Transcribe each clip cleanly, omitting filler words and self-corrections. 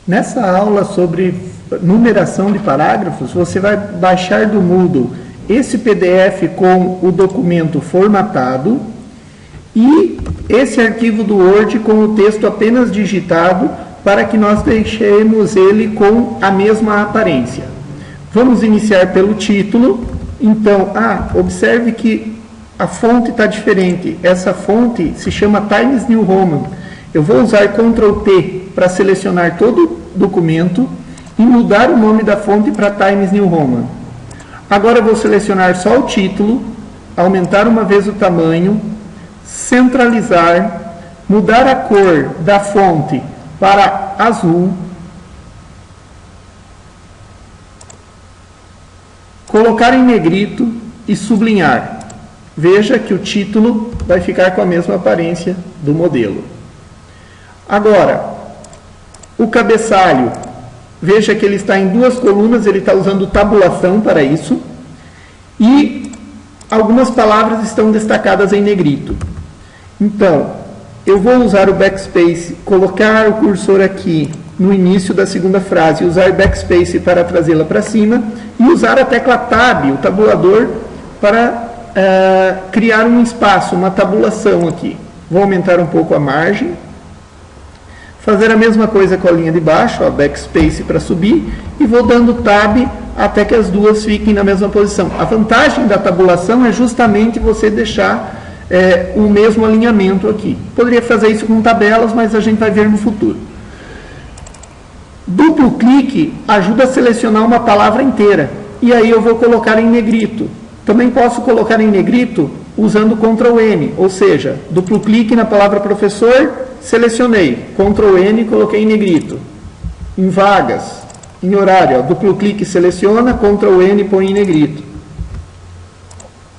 Nessa aula sobre numeração de parágrafos, você vai baixar do Moodle esse PDF com o documento formatado e esse arquivo do Word com o texto apenas digitado para que nós deixemos ele com a mesma aparência. Vamos iniciar pelo título. Então, observe que a fonte está diferente. Essa fonte se chama Times New Roman. Eu vou usar Ctrl T para selecionar todo o documento e mudar o nome da fonte para Times New Roman. Agora eu vou selecionar só o título, aumentar uma vez o tamanho, centralizar, mudar a cor da fonte para azul, colocar em negrito e sublinhar. Veja que o título vai ficar com a mesma aparência do modelo. Agora, o cabeçalho, veja que ele está em duas colunas, ele está usando tabulação para isso, e algumas palavras estão destacadas em negrito. Então, eu vou usar o backspace, colocar o cursor aqui no início da segunda frase, usar backspace para trazê-la para cima, e usar a tecla Tab, o tabulador, para criar um espaço, uma tabulação aqui. Vou aumentar um pouco a margem, fazer a mesma coisa com a linha de baixo, backspace para subir, e vou dando Tab até que as duas fiquem na mesma posição. A vantagem da tabulação é justamente você deixar o mesmo alinhamento aqui. Poderia fazer isso com tabelas, mas a gente vai ver no futuro. Duplo clique ajuda a selecionar uma palavra inteira, e aí eu vou colocar em negrito. Também posso colocar em negrito usando Ctrl N, ou seja, duplo clique na palavra professor, selecionei, Ctrl N, coloquei em negrito. Em vagas, em horário, duplo clique seleciona, Ctrl N põe em negrito.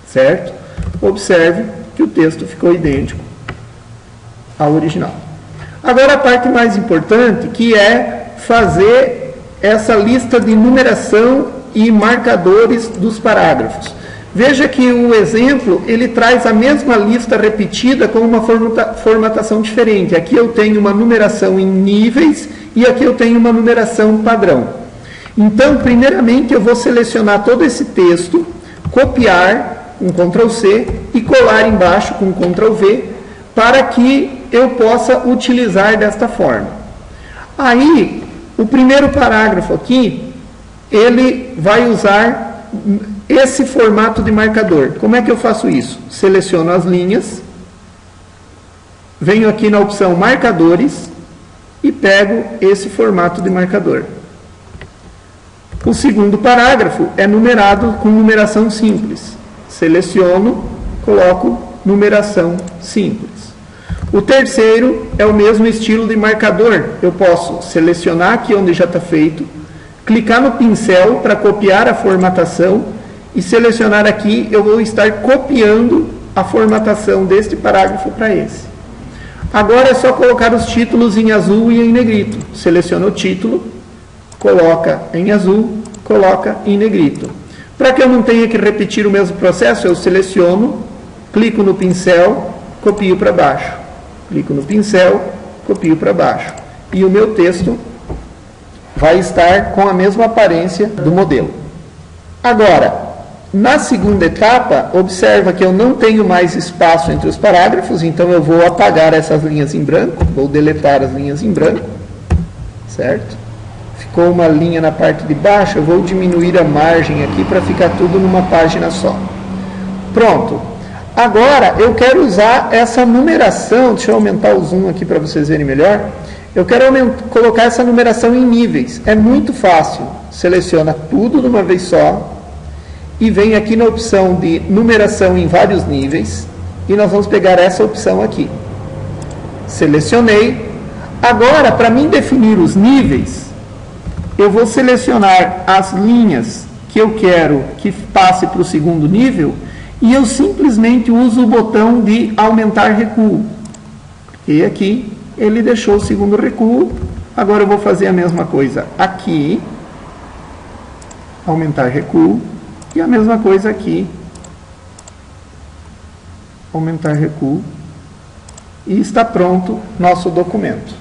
Certo? Observe que o texto ficou idêntico ao original. Agora a parte mais importante, que é fazer essa lista de numeração e marcadores dos parágrafos. Veja que o exemplo, ele traz a mesma lista repetida com uma formatação diferente. Aqui eu tenho uma numeração em níveis e aqui eu tenho uma numeração padrão. Então, primeiramente, eu vou selecionar todo esse texto, copiar com Ctrl C e colar embaixo com Ctrl V para que eu possa utilizar desta forma. Aí, o primeiro parágrafo aqui, ele vai usar esse formato de marcador. Como é que eu faço isso? Seleciono as linhas, venho aqui na opção marcadores e pego esse formato de marcador. O segundo parágrafo é numerado com numeração simples. Seleciono, coloco numeração simples. O terceiro é o mesmo estilo de marcador. Eu posso selecionar aqui onde já está feito, clicar no pincel para copiar a formatação e selecionar aqui, eu vou estar copiando a formatação deste parágrafo para esse. Agora é só colocar os títulos em azul e em negrito. Seleciona o título, coloca em azul, coloca em negrito. Para que eu não tenha que repetir o mesmo processo, eu seleciono, clico no pincel, copio para baixo. Clico no pincel, copio para baixo. E o meu texto vai estar com a mesma aparência do modelo. Agora, na segunda etapa, observa que eu não tenho mais espaço entre os parágrafos, então eu vou apagar essas linhas em branco, vou deletar as linhas em branco, certo? Ficou uma linha na parte de baixo, eu vou diminuir a margem aqui para ficar tudo numa página só. Pronto. Agora, eu quero usar essa numeração, deixa eu aumentar o zoom aqui para vocês verem melhor. Eu quero colocar essa numeração em níveis. É muito fácil. Seleciona tudo de uma vez só e vem aqui na opção de numeração em vários níveis e nós vamos pegar essa opção aqui. Selecionei. Agora, para mim definir os níveis, eu vou selecionar as linhas que eu quero que passe para o segundo nível e eu simplesmente uso o botão de aumentar recuo. E aqui ele deixou o segundo recuo. Agora eu vou fazer a mesma coisa aqui, aumentar recuo, e a mesma coisa aqui, aumentar recuo, e está pronto nosso documento.